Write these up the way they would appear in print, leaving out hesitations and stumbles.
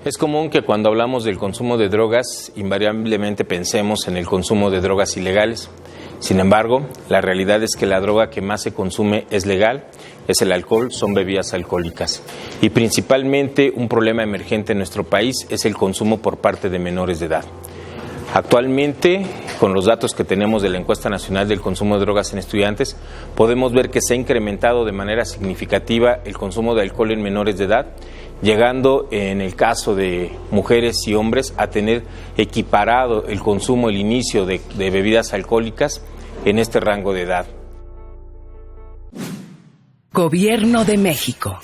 Es común que cuando hablamos del consumo de drogas, invariablemente pensemos en el consumo de drogas ilegales. Sin embargo, la realidad es que la droga que más se consume es legal, es el alcohol, son bebidas alcohólicas. Y principalmente un problema emergente en nuestro país es el consumo por parte de menores de edad. Actualmente, con los datos que tenemos de la Encuesta Nacional del Consumo de Drogas en Estudiantes, podemos ver que se ha incrementado de manera significativa el consumo de alcohol en menores de edad, llegando en el caso de mujeres y hombres a tener equiparado el consumo, el inicio de bebidas alcohólicas en este rango de edad. Gobierno de México.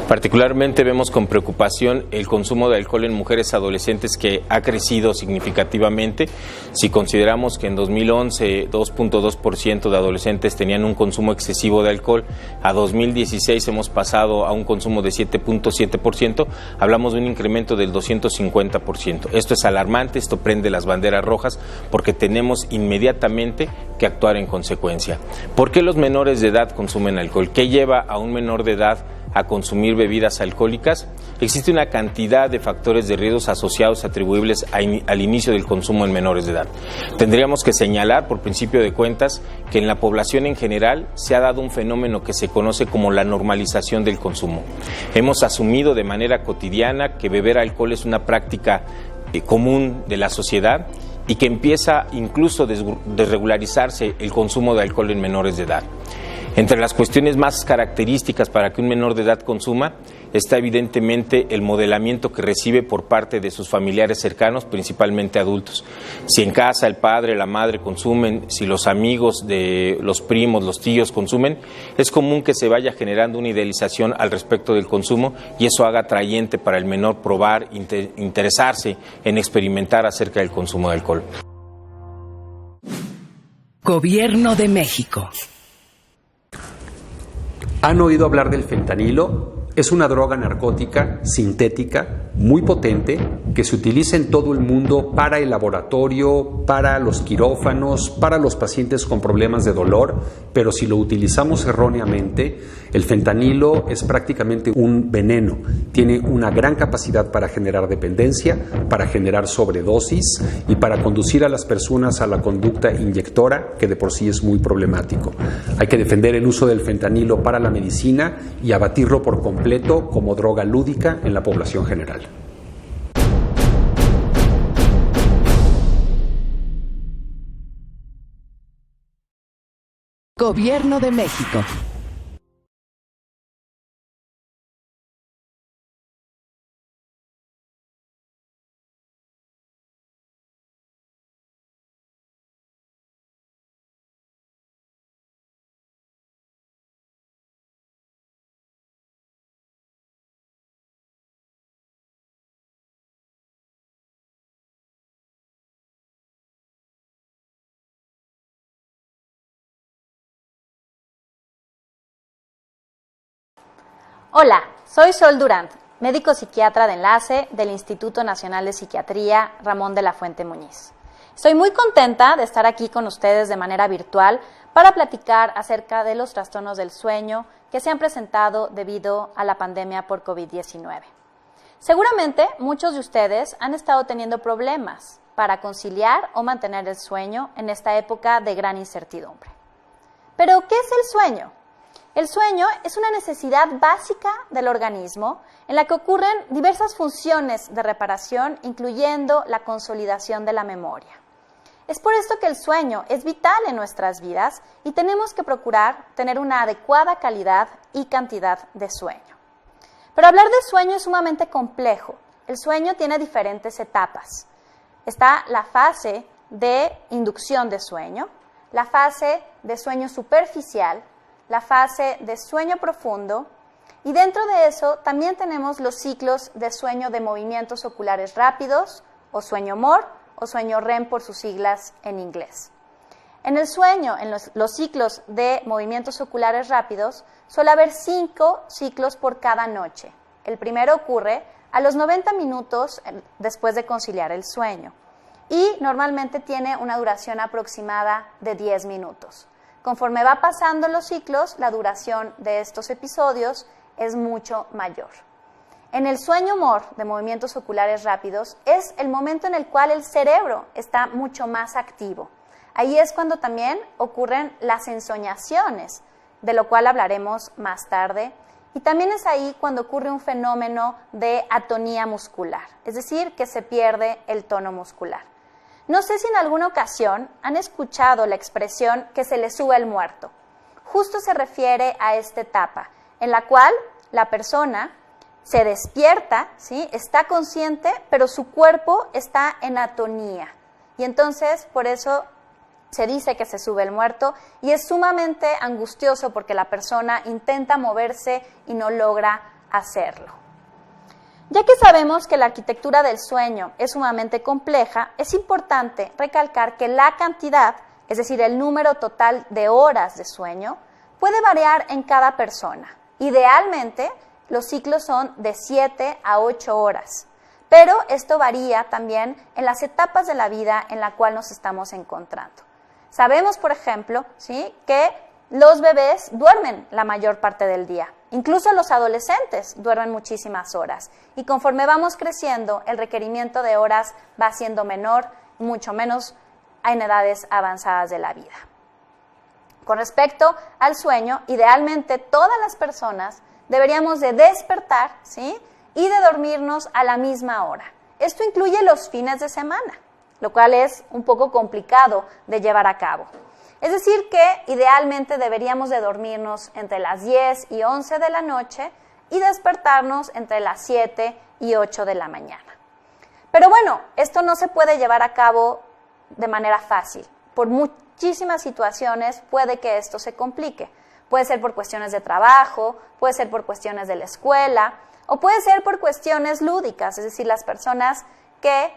Particularmente vemos con preocupación el consumo de alcohol en mujeres adolescentes que ha crecido significativamente. Si consideramos que en 2011 2.2% de adolescentes tenían un consumo excesivo de alcohol, a 2016 hemos pasado a un consumo de 7.7%, hablamos de un incremento del 250%. Esto es alarmante, esto prende las banderas rojas porque tenemos inmediatamente que actuar en consecuencia. ¿Por qué los menores de edad consumen alcohol? ¿Qué lleva a un menor de edad a consumir bebidas alcohólicas? Existe una cantidad de factores de riesgos asociados atribuibles al inicio del consumo en menores de edad. Tendríamos que señalar, por principio de cuentas, que en la población en general se ha dado un fenómeno que se conoce como la normalización del consumo. Hemos asumido de manera cotidiana que beber alcohol es una práctica común de la sociedad y que empieza incluso a desregularizarse el consumo de alcohol en menores de edad. Entre las cuestiones más características para que un menor de edad consuma está evidentemente el modelamiento que recibe por parte de sus familiares cercanos, principalmente adultos. Si en casa el padre, la madre consumen, si los amigos de los primos, los tíos consumen, es común que se vaya generando una idealización al respecto del consumo y eso haga atrayente para el menor probar, interesarse en experimentar acerca del consumo de alcohol. Gobierno de México. ¿Han oído hablar del fentanilo? Es una droga narcótica sintética muy potente que se utiliza en todo el mundo para el laboratorio, para los quirófanos, para los pacientes con problemas de dolor, pero si lo utilizamos erróneamente, el fentanilo es prácticamente un veneno. Tiene una gran capacidad para generar dependencia, para generar sobredosis y para conducir a las personas a la conducta inyectora, que de por sí es muy problemático. Hay que defender el uso del fentanilo para la medicina y abatirlo por completo como droga lúdica en la población general. Gobierno de México. Hola, soy Sol Durant, médico psiquiatra de enlace del Instituto Nacional de Psiquiatría Ramón de la Fuente Muñiz. Estoy muy contenta de estar aquí con ustedes de manera virtual para platicar acerca de los trastornos del sueño que se han presentado debido a la pandemia por COVID-19. Seguramente muchos de ustedes han estado teniendo problemas para conciliar o mantener el sueño en esta época de gran incertidumbre. ¿Pero qué es el sueño? El sueño es una necesidad básica del organismo en la que ocurren diversas funciones de reparación, incluyendo la consolidación de la memoria. Es por esto que el sueño es vital en nuestras vidas y tenemos que procurar tener una adecuada calidad y cantidad de sueño. Pero hablar de sueño es sumamente complejo. El sueño tiene diferentes etapas. Está la fase de inducción de sueño, la fase de sueño superficial, la fase de sueño profundo y dentro de eso también tenemos los ciclos de sueño de movimientos oculares rápidos o sueño MOR o sueño REM por sus siglas en inglés. En el sueño, en los ciclos de movimientos oculares rápidos, suele haber 5 ciclos por cada noche. El primero ocurre a los 90 minutos después de conciliar el sueño y normalmente tiene una duración aproximada de 10 minutos. Conforme va pasando los ciclos, la duración de estos episodios es mucho mayor. En el sueño MOR de movimientos oculares rápidos es el momento en el cual el cerebro está mucho más activo. Ahí es cuando también ocurren las ensoñaciones, de lo cual hablaremos más tarde. Y también es ahí cuando ocurre un fenómeno de atonía muscular, es decir, que se pierde el tono muscular. No sé si en alguna ocasión han escuchado la expresión que se le sube el muerto. Justo se refiere a esta etapa, en la cual la persona se despierta, ¿sí? Está consciente, pero su cuerpo está en atonía. Y entonces, por eso se dice que se sube el muerto y es sumamente angustioso porque la persona intenta moverse y no logra hacerlo. Ya que sabemos que la arquitectura del sueño es sumamente compleja, es importante recalcar que la cantidad, es decir, el número total de horas de sueño, puede variar en cada persona. Idealmente, los ciclos son de 7 a 8 horas, pero esto varía también en las etapas de la vida en la cual nos estamos encontrando. Sabemos, por ejemplo, ¿sí?, que los bebés duermen la mayor parte del día. Incluso los adolescentes duermen muchísimas horas. Y conforme vamos creciendo, el requerimiento de horas va siendo menor, mucho menos en edades avanzadas de la vida. Con respecto al sueño, idealmente todas las personas deberíamos de despertar, ¿sí?, y de dormirnos a la misma hora. Esto incluye los fines de semana, lo cual es un poco complicado de llevar a cabo. Es decir que idealmente deberíamos de dormirnos entre las 10 y 11 de la noche y despertarnos entre las 7 y 8 de la mañana. Pero bueno, esto no se puede llevar a cabo de manera fácil. Por muchísimas situaciones puede que esto se complique. Puede ser por cuestiones de trabajo, puede ser por cuestiones de la escuela o puede ser por cuestiones lúdicas, es decir, las personas que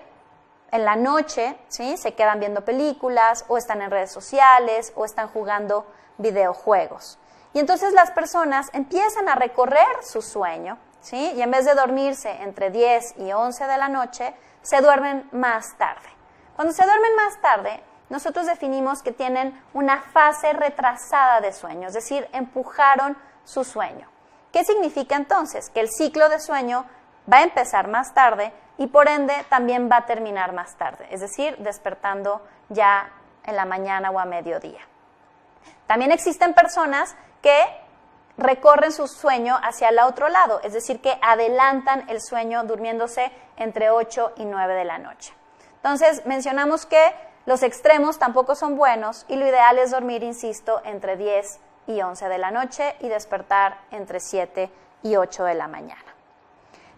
en la noche, ¿sí?, se quedan viendo películas o están en redes sociales o están jugando videojuegos. Y entonces las personas empiezan a recorrer su sueño, ¿sí?, y en vez de dormirse entre 10 y 11 de la noche, se duermen más tarde. Cuando se duermen más tarde, nosotros definimos que tienen una fase retrasada de sueño, es decir, empujaron su sueño. ¿Qué significa entonces? Que el ciclo de sueño va a empezar más tarde y por ende también va a terminar más tarde, es decir, despertando ya en la mañana o a mediodía. También existen personas que recorren su sueño hacia el otro lado, es decir, que adelantan el sueño durmiéndose entre 8 y 9 de la noche. Entonces, mencionamos que los extremos tampoco son buenos y lo ideal es dormir, insisto, entre 10 y 11 de la noche y despertar entre 7 y 8 de la mañana.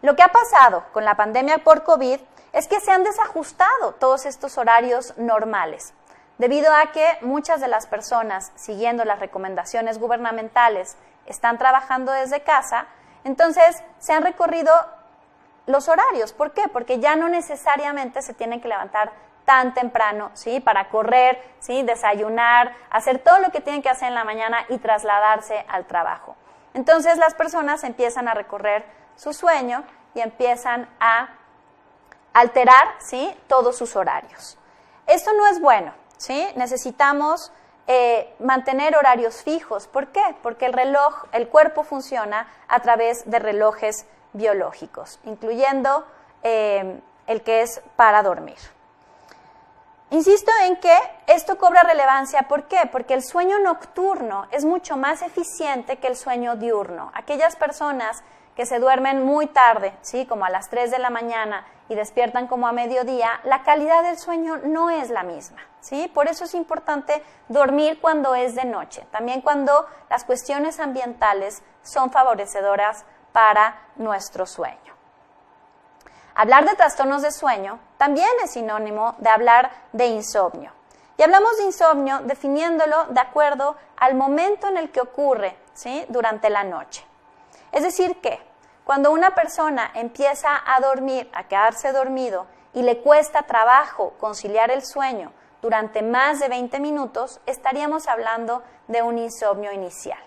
Lo que ha pasado con la pandemia por COVID es que se han desajustado todos estos horarios normales, debido a que muchas de las personas, siguiendo las recomendaciones gubernamentales, están trabajando desde casa, entonces se han recorrido los horarios. ¿Por qué? Porque ya no necesariamente se tienen que levantar tan temprano, ¿sí?, para correr, ¿sí?, desayunar, hacer todo lo que tienen que hacer en la mañana y trasladarse al trabajo. Entonces las personas empiezan a recorrer su sueño y empiezan a alterar, ¿sí?, todos sus horarios. Esto no es bueno, ¿sí? Necesitamos mantener horarios fijos. ¿Por qué? Porque el cuerpo funciona a través de relojes biológicos, incluyendo el que es para dormir. Insisto en que esto cobra relevancia. ¿Por qué? Porque el sueño nocturno es mucho más eficiente que el sueño diurno. Aquellas personas que se duermen muy tarde, ¿sí?, como a las 3 de la mañana y despiertan como a mediodía, la calidad del sueño no es la misma, ¿sí? Por eso es importante dormir cuando es de noche, también cuando las cuestiones ambientales son favorecedoras para nuestro sueño. Hablar de trastornos de sueño también es sinónimo de hablar de insomnio. Y hablamos de insomnio definiéndolo de acuerdo al momento en el que ocurre, ¿sí?, durante la noche. Es decir que cuando una persona empieza a dormir, a quedarse dormido y le cuesta trabajo conciliar el sueño durante más de 20 minutos, estaríamos hablando de un insomnio inicial.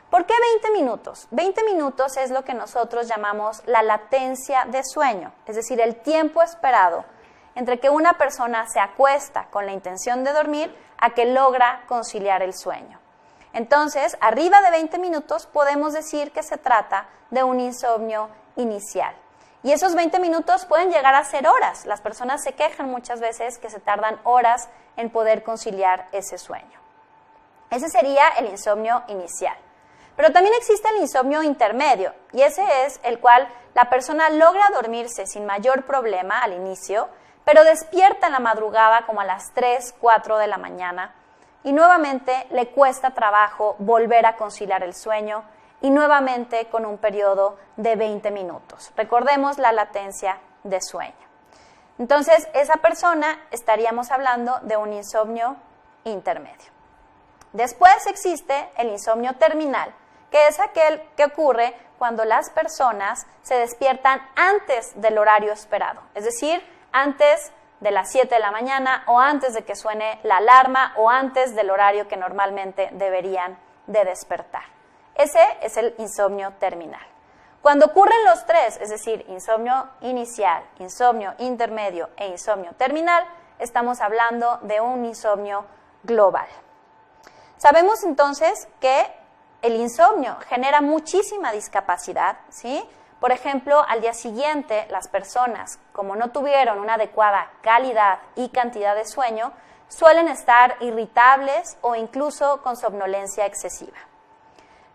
¿Por qué 20 minutos? 20 minutos es lo que nosotros llamamos la latencia de sueño, es decir, el tiempo esperado entre que una persona se acuesta con la intención de dormir a que logra conciliar el sueño. Entonces, arriba de 20 minutos podemos decir que se trata de un insomnio inicial. Y esos 20 minutos pueden llegar a ser horas. Las personas se quejan muchas veces que se tardan horas en poder conciliar ese sueño. Ese sería el insomnio inicial. Pero también existe el insomnio intermedio, y ese es el cual la persona logra dormirse sin mayor problema al inicio, pero despierta en la madrugada como a las 3, 4 de la mañana, y nuevamente le cuesta trabajo volver a conciliar el sueño, y nuevamente con un periodo de 20 minutos. Recordemos la latencia de sueño. Entonces, esa persona estaríamos hablando de un insomnio intermedio. Después existe el insomnio terminal, que es aquel que ocurre cuando las personas se despiertan antes del horario esperado, es decir, antes de las 7 de la mañana o antes de que suene la alarma o antes del horario que normalmente deberían de despertar. Ese es el insomnio terminal. Cuando ocurren los tres, es decir, insomnio inicial, insomnio intermedio e insomnio terminal, estamos hablando de un insomnio global. Sabemos entonces que el insomnio genera muchísima discapacidad, ¿sí? Por ejemplo, al día siguiente, las personas, como no tuvieron una adecuada calidad y cantidad de sueño, suelen estar irritables o incluso con somnolencia excesiva.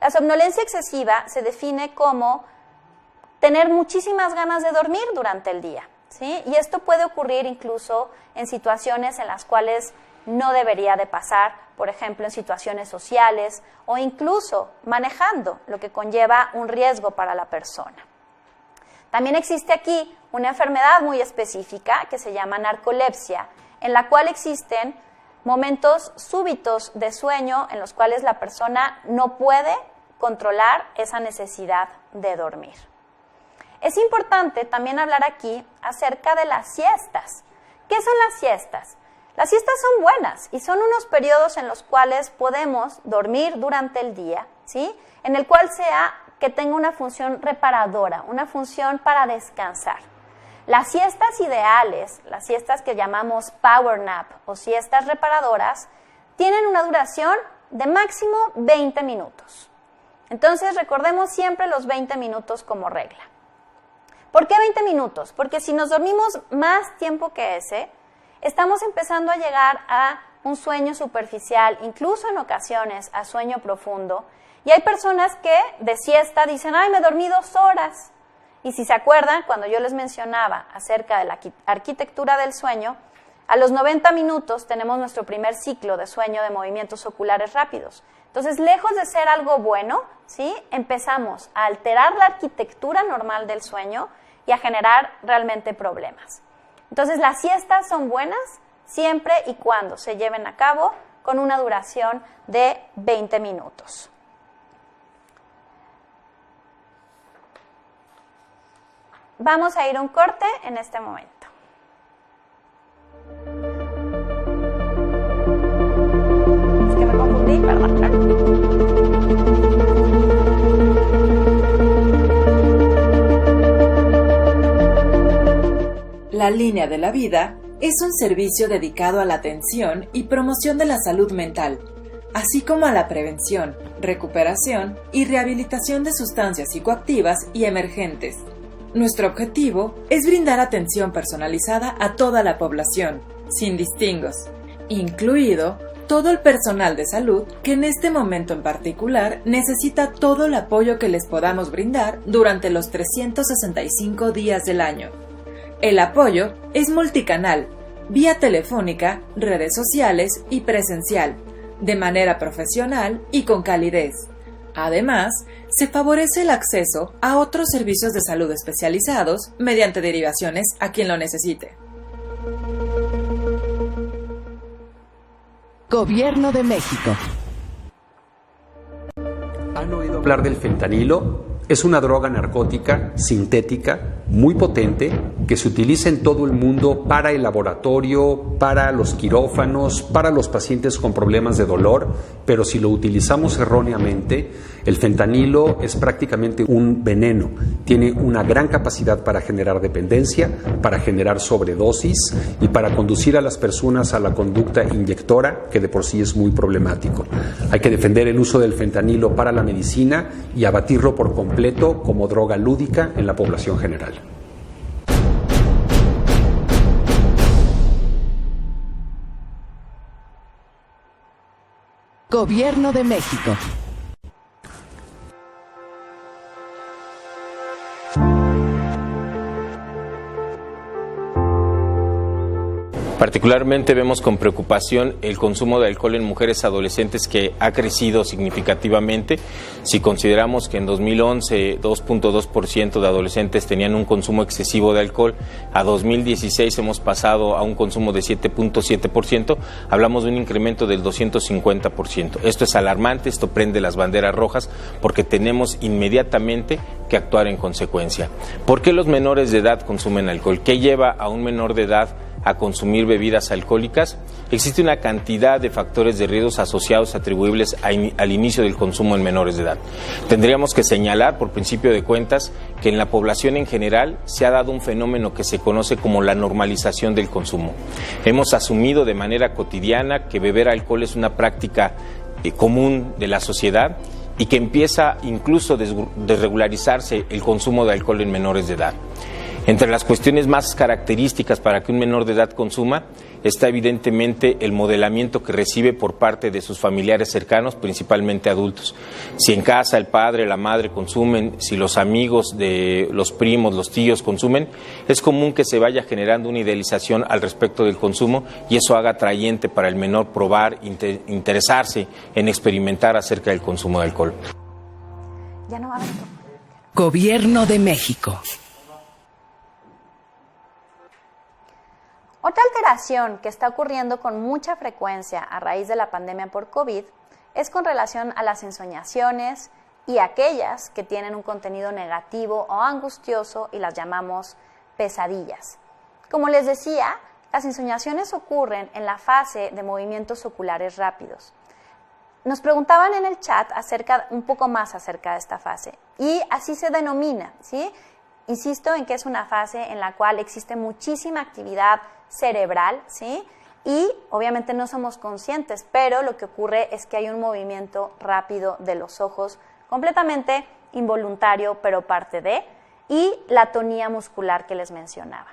La somnolencia excesiva se define como tener muchísimas ganas de dormir durante el día, ¿sí? Y esto puede ocurrir incluso en situaciones en las cuales no debería de pasar, por ejemplo, en situaciones sociales o incluso manejando, lo que conlleva un riesgo para la persona. También existe aquí una enfermedad muy específica que se llama narcolepsia, en la cual existen momentos súbitos de sueño en los cuales la persona no puede controlar esa necesidad de dormir. Es importante también hablar aquí acerca de las siestas. ¿Qué son las siestas? Las siestas son buenas y son unos periodos en los cuales podemos dormir durante el día, ¿sí? En el cual sea que tenga una función reparadora, una función para descansar. Las siestas ideales, las siestas que llamamos power nap o siestas reparadoras, tienen una duración de máximo 20 minutos. Entonces recordemos siempre los 20 minutos como regla. ¿Por qué 20 minutos? Porque si nos dormimos más tiempo que ese, estamos empezando a llegar a un sueño superficial, incluso en ocasiones a sueño profundo. Y hay personas que de siesta dicen, ¡ay, me dormí 2 horas! Y si se acuerdan, cuando yo les mencionaba acerca de la arquitectura del sueño, a los 90 minutos tenemos nuestro primer ciclo de sueño de movimientos oculares rápidos. Entonces, lejos de ser algo bueno, ¿sí? Empezamos a alterar la arquitectura normal del sueño y a generar realmente problemas. Entonces, las siestas son buenas siempre y cuando se lleven a cabo con una duración de 20 minutos. Vamos a ir a un corte en este momento. Es que me confundí, perdón. La Línea de la Vida es un servicio dedicado a la atención y promoción de la salud mental, así como a la prevención, recuperación y rehabilitación de sustancias psicoactivas y emergentes. Nuestro objetivo es brindar atención personalizada a toda la población, sin distingos, incluido todo el personal de salud que en este momento en particular necesita todo el apoyo que les podamos brindar durante los 365 días del año. El apoyo es multicanal, vía telefónica, redes sociales y presencial, de manera profesional y con calidez. Además, se favorece el acceso a otros servicios de salud especializados mediante derivaciones a quien lo necesite. Gobierno de México. ¿Han oído hablar del fentanilo? Es una droga narcótica sintética muy potente que se utiliza en todo el mundo para el laboratorio, para los quirófanos, para los pacientes con problemas de dolor, pero si lo utilizamos erróneamente, el fentanilo es prácticamente un veneno tiene una gran capacidad para generar dependencia, para generar sobredosis y para conducir a las personas a la conducta inyectora, que de por sí es muy problemático. Hay que defender el uso del fentanilo para la medicina y abatirlo por completo como droga lúdica en la población general. Gobierno de México. Particularmente vemos con preocupación el consumo de alcohol en mujeres adolescentes, que ha crecido significativamente. Si consideramos que en 2011 2.2% de adolescentes tenían un consumo excesivo de alcohol, a 2016 hemos pasado a un consumo de 7.7%, hablamos de un incremento del 250%. Esto es alarmante, esto prende las banderas rojas, porque tenemos inmediatamente que actuar en consecuencia. ¿Por qué los menores de edad consumen alcohol? ¿Qué lleva a un menor de edad a consumir bebidas alcohólicas? Existe una cantidad de factores de riesgos asociados atribuibles al inicio del consumo en menores de edad. Tendríamos que señalar, por principio de cuentas, que en la población en general se ha dado un fenómeno que se conoce como la normalización del consumo. Hemos asumido de manera cotidiana que beber alcohol es una práctica común de la sociedad, y que empieza incluso a desregularizarse el consumo de alcohol en menores de edad. Entre las cuestiones más características para que un menor de edad consuma está evidentemente el modelamiento que recibe por parte de sus familiares cercanos, principalmente adultos. Si en casa el padre, la madre consumen, si los amigos de los primos, los tíos consumen, es común que se vaya generando una idealización al respecto del consumo, y eso haga atrayente para el menor probar, interesarse en experimentar acerca del consumo de alcohol. Ya no va a haber. Gobierno de México. Otra alteración que está ocurriendo con mucha frecuencia a raíz de la pandemia por COVID es con relación a las ensoñaciones y aquellas que tienen un contenido negativo o angustioso, y las llamamos pesadillas. Como les decía, las ensoñaciones ocurren en la fase de movimientos oculares rápidos. Nos preguntaban en el chat un poco más acerca de esta fase, y así se denomina, ¿sí? Insisto en que es una fase en la cual existe muchísima actividad cerebral, ¿sí? Y obviamente no somos conscientes, pero lo que ocurre es que hay un movimiento rápido de los ojos, completamente involuntario, pero parte de, y la tonía muscular que les mencionaba.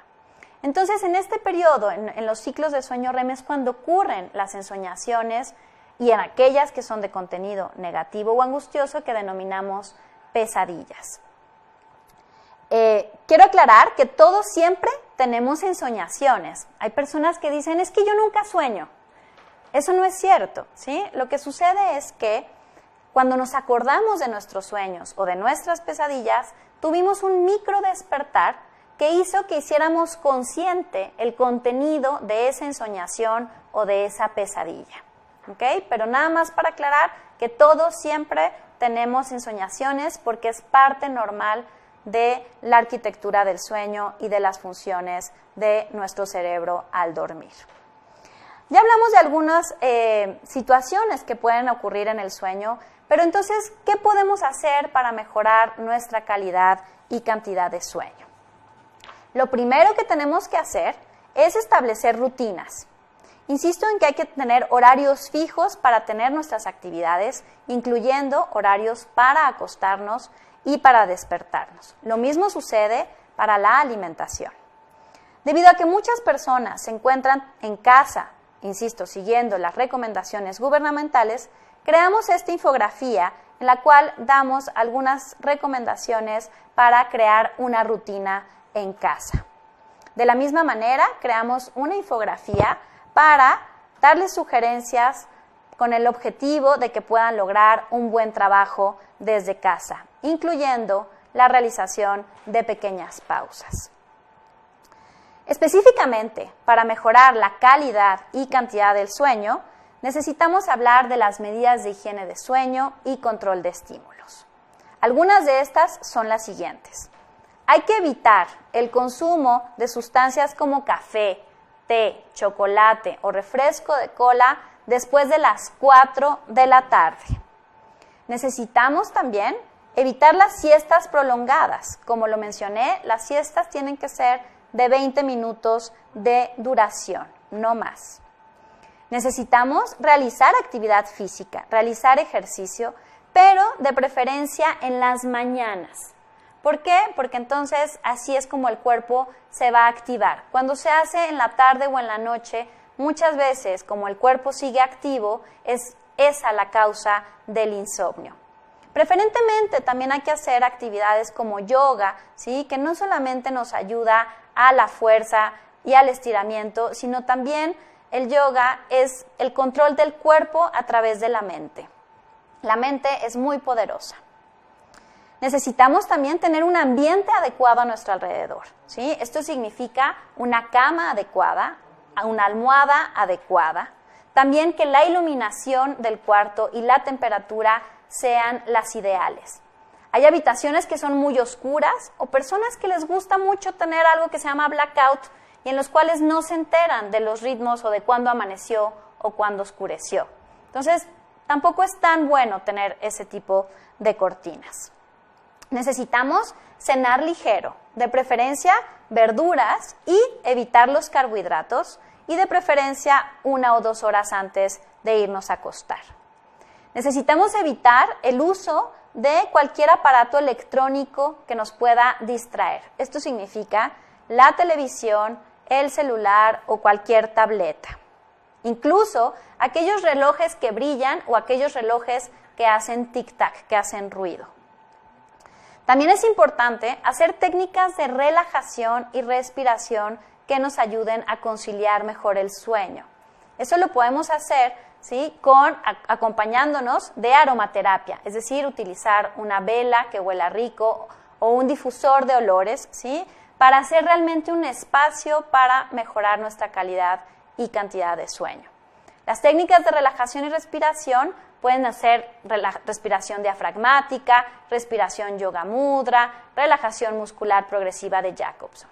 Entonces, en este periodo, en los ciclos de sueño REM, es cuando ocurren las ensoñaciones, y en aquellas que son de contenido negativo o angustioso, que denominamos pesadillas. Quiero aclarar que todos siempre tenemos ensoñaciones. Hay personas que dicen, es que yo nunca sueño. Eso no es cierto, ¿sí? Lo que sucede es que cuando nos acordamos de nuestros sueños o de nuestras pesadillas, tuvimos un micro despertar que hizo que hiciéramos consciente el contenido de esa ensoñación o de esa pesadilla, ¿ok? Pero nada más para aclarar que todos siempre tenemos ensoñaciones, porque es parte normal de la arquitectura del sueño y de las funciones de nuestro cerebro al dormir. Ya hablamos de algunas situaciones que pueden ocurrir en el sueño, pero entonces, ¿qué podemos hacer para mejorar nuestra calidad y cantidad de sueño? Lo primero que tenemos que hacer es establecer rutinas. Insisto en que hay que tener horarios fijos para tener nuestras actividades, incluyendo horarios para acostarnos y para despertarnos. Lo mismo sucede para la alimentación. Debido a que muchas personas se encuentran en casa, insisto, siguiendo las recomendaciones gubernamentales, creamos esta infografía en la cual damos algunas recomendaciones para crear una rutina en casa. De la misma manera, creamos una infografía para darles sugerencias con el objetivo de que puedan lograr un buen trabajo desde casa, incluyendo la realización de pequeñas pausas. Específicamente, para mejorar la calidad y cantidad del sueño, necesitamos hablar de las medidas de higiene de sueño y control de estímulos. Algunas de estas son las siguientes. Hay que evitar el consumo de sustancias como café, té, chocolate o refresco de cola después de las 4 de la tarde. Necesitamos también Evitar las siestas prolongadas. Como lo mencioné, las siestas tienen que ser de 20 minutos de duración, no más. Necesitamos realizar actividad física, realizar ejercicio, pero de preferencia en las mañanas. ¿Por qué? Porque entonces así es como el cuerpo se va a activar. Cuando se hace en la tarde o en la noche, muchas veces, como el cuerpo sigue activo, es esa la causa del insomnio. Preferentemente también hay que hacer actividades como yoga, ¿sí? Que no solamente nos ayuda a la fuerza y al estiramiento, sino también el yoga es el control del cuerpo a través de la mente. La mente es muy poderosa. Necesitamos también tener un ambiente adecuado a nuestro alrededor, ¿sí? Esto significa una cama adecuada, una almohada adecuada, también que la iluminación del cuarto y la temperatura sean las ideales. Hay habitaciones que son muy oscuras o personas que les gusta mucho tener algo que se llama blackout y en los cuales no se enteran de los ritmos o de cuándo amaneció o cuándo oscureció. Entonces, tampoco es tan bueno tener ese tipo de cortinas. Necesitamos cenar ligero, de preferencia verduras y evitar los carbohidratos y de preferencia 1 o 2 horas antes de irnos a acostar. Necesitamos evitar el uso de cualquier aparato electrónico que nos pueda distraer. Esto significa la televisión, el celular o cualquier tableta. Incluso aquellos relojes que brillan o aquellos relojes que hacen tic-tac, que hacen ruido. También es importante hacer técnicas de relajación y respiración que nos ayuden a conciliar mejor el sueño. Eso lo podemos hacer, ¿sí? Acompañándonos de aromaterapia, es decir, utilizar una vela que huela rico o un difusor de olores, ¿sí? Para hacer realmente un espacio para mejorar nuestra calidad y cantidad de sueño. Las técnicas de relajación y respiración pueden ser respiración diafragmática, respiración yoga mudra, relajación muscular progresiva de Jacobson.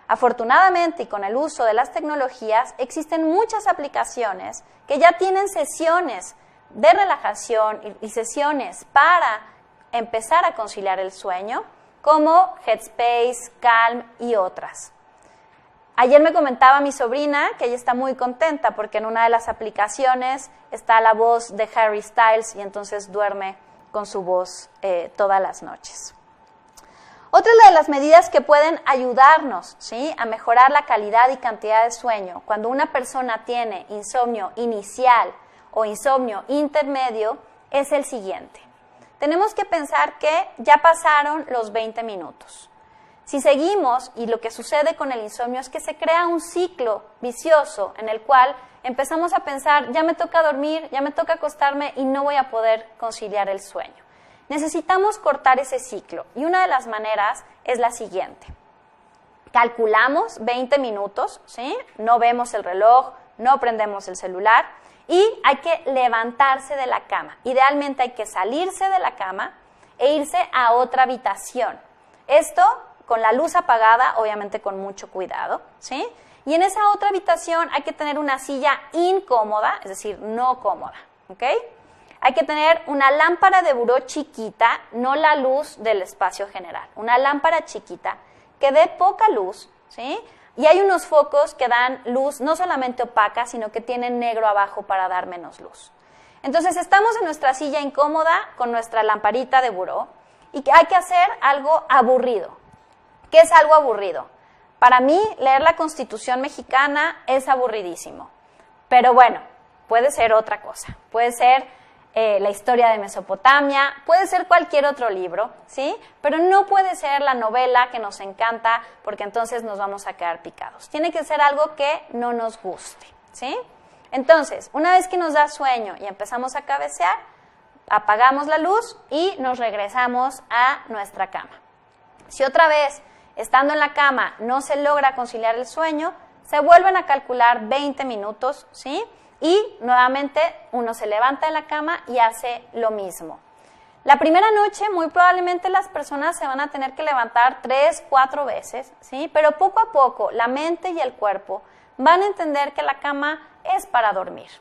Afortunadamente, y con el uso de las tecnologías, existen muchas aplicaciones que ya tienen sesiones de relajación y sesiones para empezar a conciliar el sueño, como Headspace, Calm y otras. Ayer me comentaba mi sobrina que ella está muy contenta porque en una de las aplicaciones está la voz de Harry Styles y entonces duerme con su voz todas las noches. Otra de las medidas que pueden ayudarnos, ¿sí?, a mejorar la calidad y cantidad de sueño cuando una persona tiene insomnio inicial o insomnio intermedio es el siguiente. Tenemos que pensar que ya pasaron los 20 minutos. Si seguimos, y lo que sucede con el insomnio es que se crea un ciclo vicioso en el cual empezamos a pensar, ya me toca dormir, ya me toca acostarme y no voy a poder conciliar el sueño. Necesitamos cortar ese ciclo y una de las maneras es la siguiente. Calculamos 20 minutos, ¿sí? No vemos el reloj, no prendemos el celular y hay que levantarse de la cama. Idealmente hay que salirse de la cama e irse a otra habitación. Esto con la luz apagada, obviamente con mucho cuidado, ¿sí? Y en esa otra habitación hay que tener una silla incómoda, es decir, no cómoda, ¿ok? Hay que tener una lámpara de buró chiquita, no la luz del espacio general, una lámpara chiquita que dé poca luz, ¿sí? Y hay unos focos que dan luz no solamente opaca, sino que tienen negro abajo para dar menos luz. Entonces estamos en nuestra silla incómoda con nuestra lamparita de buró y hay que hacer algo aburrido. ¿Qué es algo aburrido? Para mí, leer la Constitución mexicana es aburridísimo. Pero bueno, puede ser otra cosa. Puede ser la historia de Mesopotamia, puede ser cualquier otro libro, ¿sí? Pero no puede ser la novela que nos encanta porque entonces nos vamos a quedar picados. Tiene que ser algo que no nos guste, ¿sí? Entonces, una vez que nos da sueño y empezamos a cabecear, apagamos la luz y nos regresamos a nuestra cama. Si otra vez, estando en la cama, no se logra conciliar el sueño, se vuelven a calcular 20 minutos, ¿sí? Y nuevamente uno se levanta de la cama y hace lo mismo. La primera noche muy probablemente las personas se van a tener que levantar 3, 4 veces, ¿sí? Pero poco a poco la mente y el cuerpo van a entender que la cama es para dormir,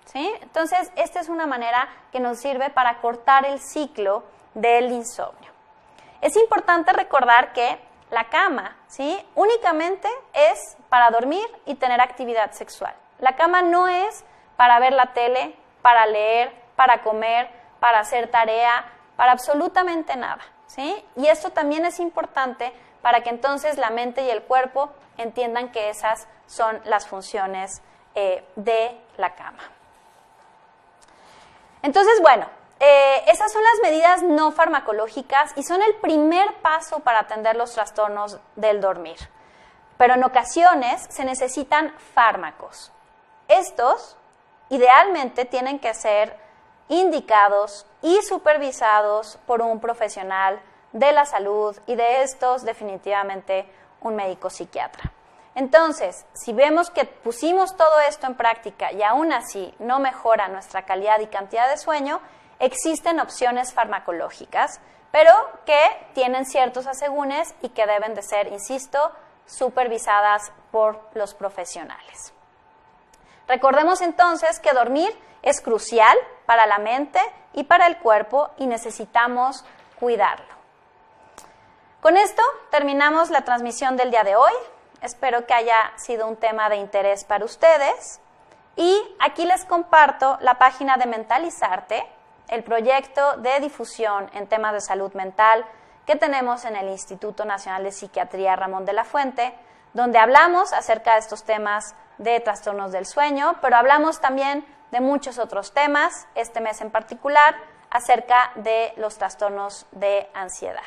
¿sí? Entonces, esta es una manera que nos sirve para cortar el ciclo del insomnio. Es importante recordar que la cama, ¿sí?, únicamente es para dormir y tener actividad sexual. La cama no es para ver la tele, para leer, para comer, para hacer tarea, para absolutamente nada, ¿sí? Y esto también es importante para que entonces la mente y el cuerpo entiendan que esas son las funciones de la cama. Entonces, bueno, esas son las medidas no farmacológicas y son el primer paso para atender los trastornos del dormir. Pero en ocasiones se necesitan fármacos. Estos idealmente tienen que ser indicados y supervisados por un profesional de la salud y de estos definitivamente un médico psiquiatra. Entonces, si vemos que pusimos todo esto en práctica y aún así no mejora nuestra calidad y cantidad de sueño, existen opciones farmacológicas, pero que tienen ciertos asegúnes y que deben de ser, insisto, supervisadas por los profesionales. Recordemos entonces que dormir es crucial para la mente y para el cuerpo y necesitamos cuidarlo. Con esto terminamos la transmisión del día de hoy. Espero que haya sido un tema de interés para ustedes. Y aquí les comparto la página de Mentalizarte, el proyecto de difusión en temas de salud mental que tenemos en el Instituto Nacional de Psiquiatría Ramón de la Fuente, donde hablamos acerca de estos temas de trastornos del sueño, pero hablamos también de muchos otros temas, este mes en particular, acerca de los trastornos de ansiedad.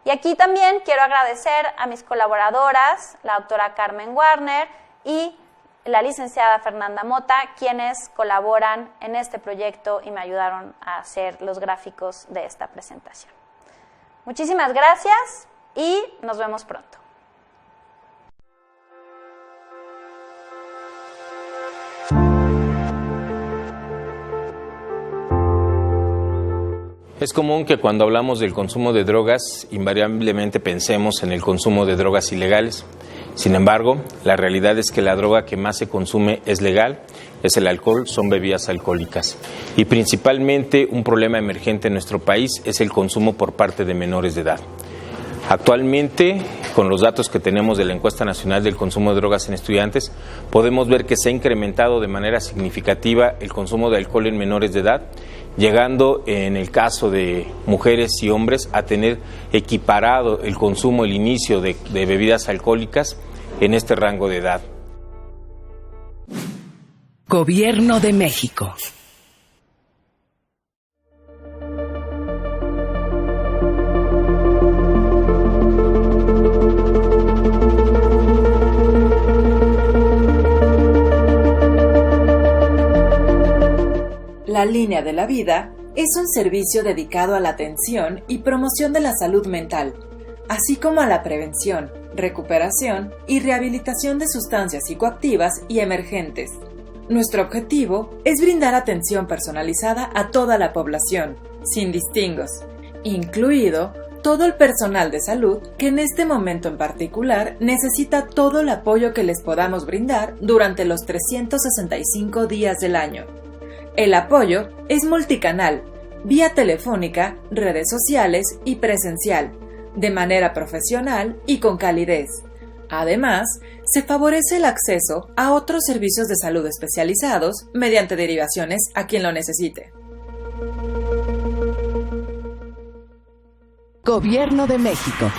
Y aquí también quiero agradecer a mis colaboradoras, la doctora Carmen Warner y la licenciada Fernanda Mota, quienes colaboran en este proyecto y me ayudaron a hacer los gráficos de esta presentación. Muchísimas gracias y nos vemos pronto. Es común que cuando hablamos del consumo de drogas, invariablemente pensemos en el consumo de drogas ilegales. Sin embargo, la realidad es que la droga que más se consume es legal, es el alcohol, son bebidas alcohólicas. Y principalmente un problema emergente en nuestro país es el consumo por parte de menores de edad. Actualmente, con los datos que tenemos de la Encuesta Nacional del Consumo de Drogas en Estudiantes, podemos ver que se ha incrementado de manera significativa el consumo de alcohol en menores de edad, llegando en el caso de mujeres y hombres a tener equiparado el consumo, el inicio de bebidas alcohólicas en este rango de edad. Gobierno de México. La Línea de la Vida es un servicio dedicado a la atención y promoción de la salud mental, así como a la prevención, recuperación y rehabilitación de sustancias psicoactivas y emergentes. Nuestro objetivo es brindar atención personalizada a toda la población, sin distingos, incluido todo el personal de salud que en este momento en particular necesita todo el apoyo que les podamos brindar durante los 365 días del año. El apoyo es multicanal, vía telefónica, redes sociales y presencial, de manera profesional y con calidez. Además, se favorece el acceso a otros servicios de salud especializados mediante derivaciones a quien lo necesite. Gobierno de México.